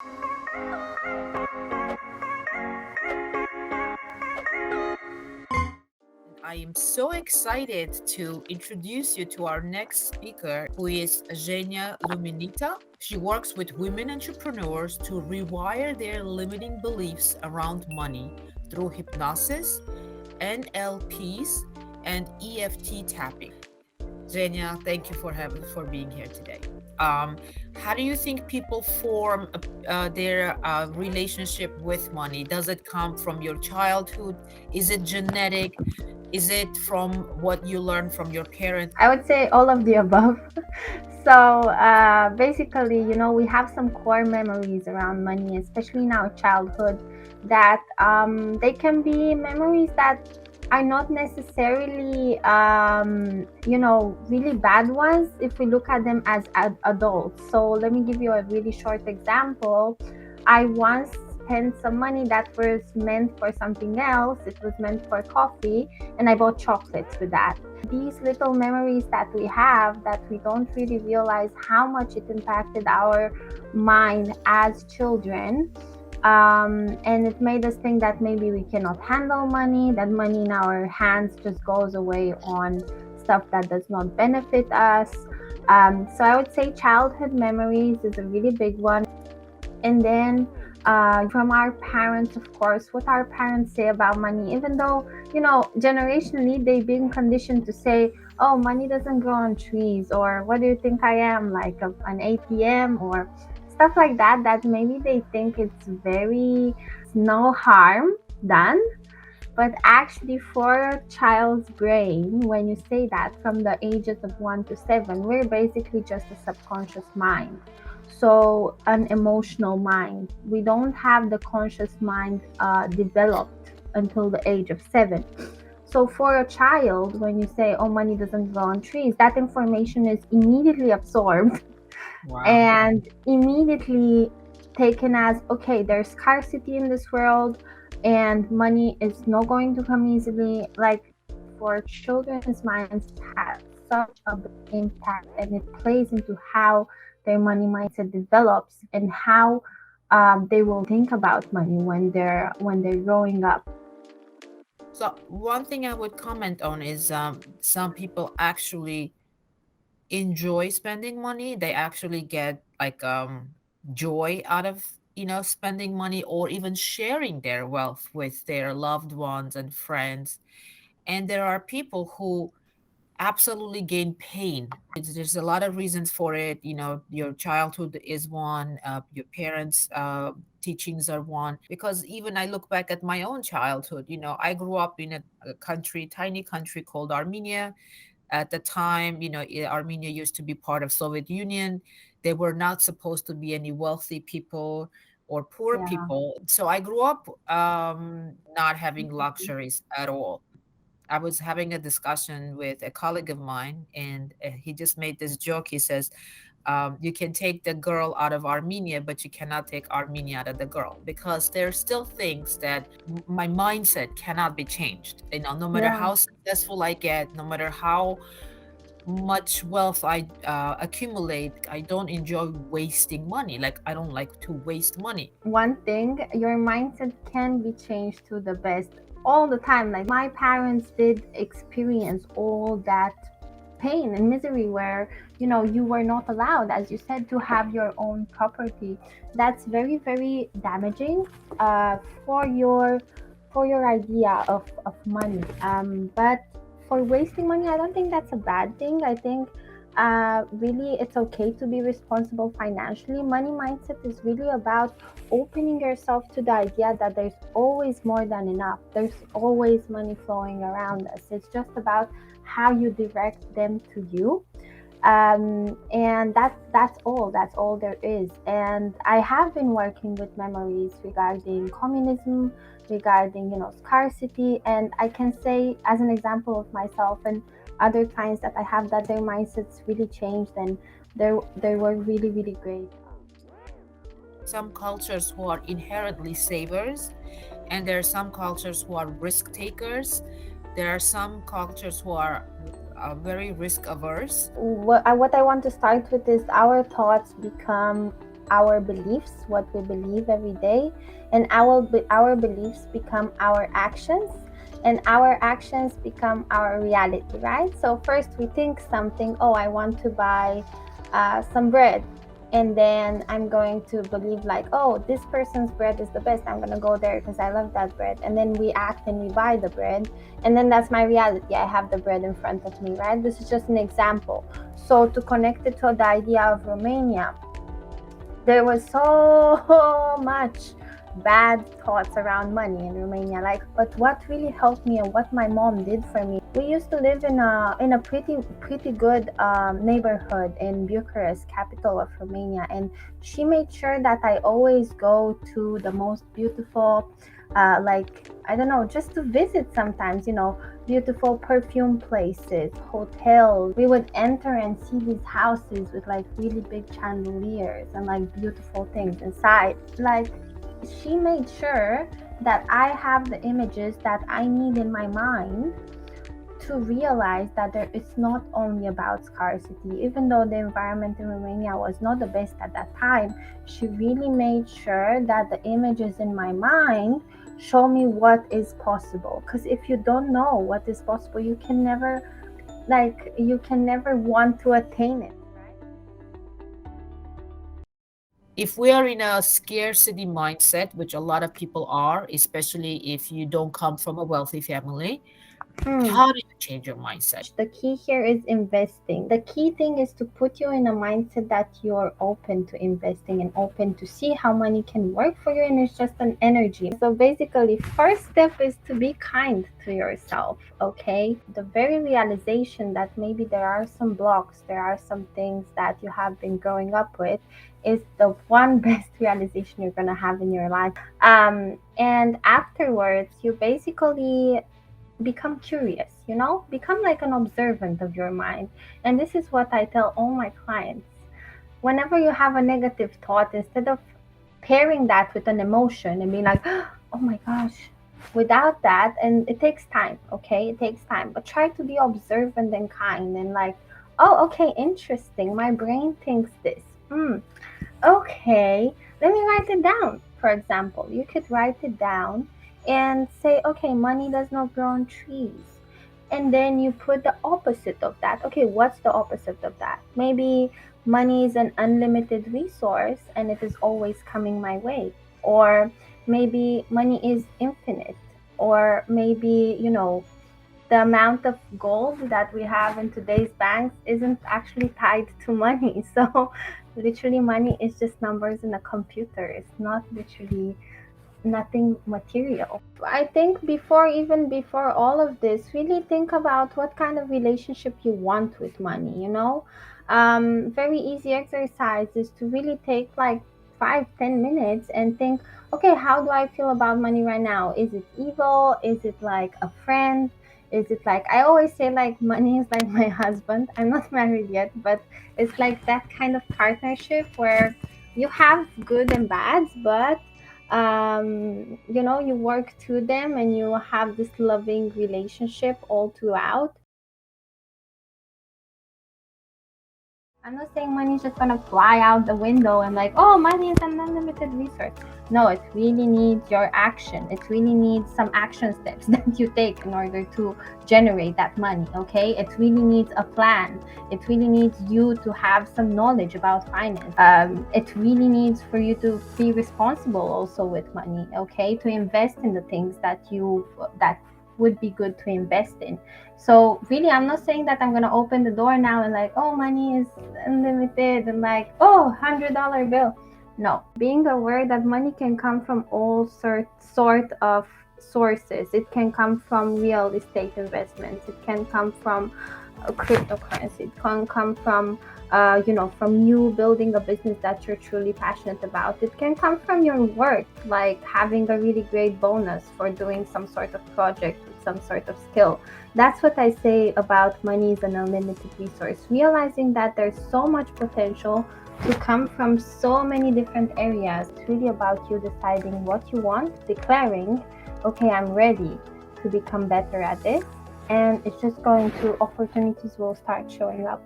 I am so excited to introduce you to our next speaker, who is Zhenya Luminita. She works with women entrepreneurs to rewire their limiting beliefs around money through hypnosis, NLPs, and EFT tapping. Zhenya, thank you for being here today. Um, how do you think people form their relationship with money? Does it come from your childhood? Is it genetic? Is it from what you learned from your parents? I would say all of the above. So basically, we have some core memories around money, especially in our childhood, that they can be memories that are not necessarily, really bad ones if we look at them as adults. So let me give you a really short example. I once spent some money that was meant for something else. It was meant for coffee, and I bought chocolates with that. These little memories that we have, that we don't really realize how much it impacted our mind as children. And it made us think that maybe we cannot handle money, that money in our hands just goes away on stuff that does not benefit us. So I would say childhood memories is a really big one. And then from our parents, of course, what our parents say about money, even though, generationally they've been conditioned to say, oh, money doesn't grow on trees, or what do you think I am, like an ATM, or stuff like that, that maybe they think it's very no harm done. But actually, for a child's brain, when you say that from the ages of 1 to 7, we're basically just a subconscious mind. So, an emotional mind. We don't have the conscious mind developed until the age of 7. So, for a child, when you say, oh, money doesn't grow on trees, that information is immediately absorbed Wow. and immediately taken as, okay, there's scarcity in this world and money is not going to come easily. Like, for children's minds, it has such a big impact, and it plays into how their money mindset develops and how they will think about money when they're growing up. So one thing I would comment on is some people actually enjoy spending money. They actually get like joy out of spending money, or even sharing their wealth with their loved ones and friends. And there are people who absolutely gain pain. There's a lot of reasons for it. Your childhood is one, your parents' teachings are one. Because even I look back at my own childhood, I grew up in a country, tiny country called Armenia. At the time, Armenia used to be part of Soviet Union. There were not supposed to be any wealthy people or poor Yeah. people. So I grew up not having luxuries at all. I was having a discussion with a colleague of mine, and he just made this joke. He says, "You can take the girl out of Armenia, but you cannot take Armenia out of the girl, because there are still things that my mindset cannot be changed. No matter Yeah. how successful I get, no matter how much wealth I accumulate, I don't enjoy wasting money. Like, I don't like to waste money." One thing, your mindset can be changed to the best all the time. Like, my parents did experience all that pain and misery where, you were not allowed, as you said, to have your own property. That's very, very damaging uh, for your idea of money. But for wasting money, I don't think that's a bad thing. I think really it's okay to be responsible financially. Money mindset is really about opening yourself to the idea that there's always more than enough. There's always money flowing around us. It's just about how you direct them to you. And that's all there is. And I have been working with memories regarding communism, regarding, scarcity, and I can say, as an example of myself and other clients that I have, that their mindsets really changed, and they were really, really great. Some cultures who are inherently savers, and there are some cultures who are risk takers. There are some cultures who are very risk averse. What I want to start with is our thoughts become our beliefs, what we believe every day, and our beliefs become our actions, and our actions become our reality, right? So first we think something, oh, I want to buy some bread, and then I'm going to believe like, oh, this person's bread is the best, I'm going to go there because I love that bread, and then we act and we buy the bread, and then that's my reality. I have the bread in front of me, right? This is just an example. So to connect it to the idea of Romania, there was so much bad thoughts around money in Romania. Like, but what really helped me and what my mom did for me. We used to live in a pretty good neighborhood in Bucharest, capital of Romania, and she made sure that I always go to the most beautiful, like, I don't know, just to visit sometimes, beautiful perfume places, hotels. We would enter and see these houses with like really big chandeliers and like beautiful things inside. Like, she made sure that I have the images that I need in my mind to realize that it's not only about scarcity. Even though the environment in Romania was not the best at that time, she really made sure that the images in my mind show me what is possible. Because if you don't know what is possible, you can never want to attain it, right? If we are in a scarcity mindset, which a lot of people are, especially if you don't come from a wealthy family, Hmm. how do you change your mindset? The key here is investing. The key thing is to put you in a mindset that you're open to investing and open to see how money can work for you, and it's just an energy. So basically, first step is to be kind to yourself, okay? The very realization that maybe there are some blocks, there are some things that you have been growing up with is the one best realization you're gonna have in your life. And afterwards, you basically become curious, become like an observant of your mind. And this is what I tell all my clients. Whenever you have a negative thought, instead of pairing that with an emotion and being like, oh my gosh, without that, and it takes time, okay? It takes time, but try to be observant and kind and like, oh, okay, interesting. My brain thinks this. Okay, let me write it down. For example, you could write it down and say, okay, money does not grow on trees. And then you put the opposite of that. Okay, what's the opposite of that? Maybe money is an unlimited resource and it is always coming my way. Or maybe money is infinite. Or maybe, the amount of gold that we have in today's banks isn't actually tied to money. So literally money is just numbers in a computer. It's not literally nothing material. I think before all of this, really think about what kind of relationship you want with money. Very easy exercise is to really take like 5-10 minutes and think, okay, how do I feel about money right now? Is it evil? Is it like a friend? Is it like, I always say, like, money is like my husband. I'm not married yet, but it's like that kind of partnership where you have good and bads, but you work through them and you have this loving relationship all throughout. I'm not saying money is just gonna fly out the window and like, oh, money is an unlimited resource. No, it really needs your action. It really needs some action steps that you take in order to generate that money, okay? It really needs a plan. It really needs you to have some knowledge about finance. It really needs for you to be responsible also with money, okay? To invest in the things that would be good to invest in. So really, I'm not saying that I'm gonna open the door now and like, oh, money is unlimited and like, oh, $100 bill. No, being aware that money can come from all sort of sources. It can come from real estate investments. It can come from cryptocurrency. It can come from from you building a business that you're truly passionate about. It can come from your work, like having a really great bonus for doing some sort of project with some sort of skill. That's what I say about money is an unlimited resource. Realizing that there's so much potential to come from so many different areas. It's really about you deciding what you want, declaring, okay, I'm ready to become better at this. And it's just going to, opportunities will start showing up.